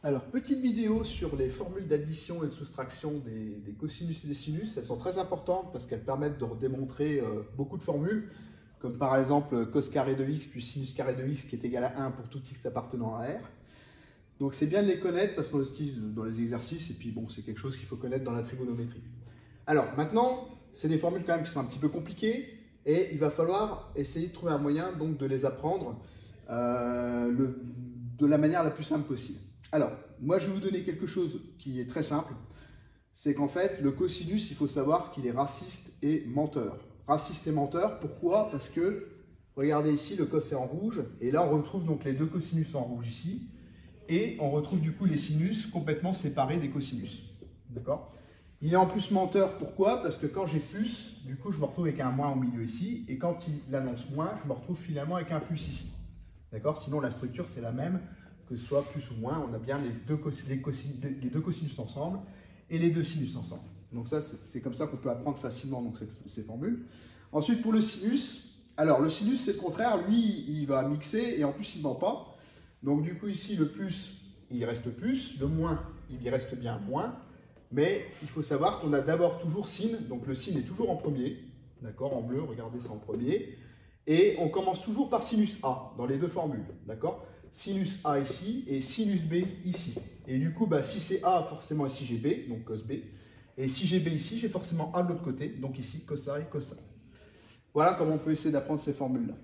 Alors, petite vidéo sur les formules d'addition et de soustraction des cosinus et des sinus. Elles sont très importantes parce qu'elles permettent de démontrer beaucoup de formules, comme par exemple cos carré de x plus sinus carré de x qui est égal à 1 pour tout x appartenant à R. Donc c'est bien de les connaître parce qu'on les utilise dans les exercices et puis bon, c'est quelque chose qu'il faut connaître dans la trigonométrie. Alors maintenant, c'est des formules quand même qui sont un petit peu compliquées et il va falloir essayer de trouver un moyen donc de les apprendre de la manière la plus simple possible. Alors, moi je vais vous donner quelque chose qui est très simple, c'est qu'en fait le cosinus, il faut savoir qu'il est raciste et menteur. Raciste et menteur, pourquoi? Parce que, regardez ici, le cos est en rouge, et là on retrouve donc les deux cosinus en rouge ici, et on retrouve du coup les sinus complètement séparés des cosinus. D'accord? Il est en plus menteur, pourquoi? Parce que quand j'ai plus, du coup je me retrouve avec un moins au milieu ici, et quand il annonce moins, je me retrouve finalement avec un plus ici. D'accord? Sinon la structure c'est la même, que ce soit plus ou moins, on a bien les deux cosinus ensemble et les deux sinus ensemble. Donc ça, c'est comme ça qu'on peut apprendre facilement donc, ces formules. Ensuite, pour le sinus, alors le sinus, c'est le contraire, lui, il va mixer et en plus, il ne ment pas. Donc du coup, ici, le plus, il reste plus, le moins, il y reste bien moins. Mais il faut savoir qu'on a d'abord toujours sin, donc le sin est toujours en premier, d'accord, en bleu, regardez ça en premier. Et on commence toujours par sinus A dans les deux formules, d'accord? Sinus A ici et sinus B ici. Et du coup, bah, si c'est A, forcément ici j'ai B, donc cos B. Et si j'ai B ici, j'ai forcément A de l'autre côté, donc ici cos A et cos A. Voilà comment on peut essayer d'apprendre ces formules-là.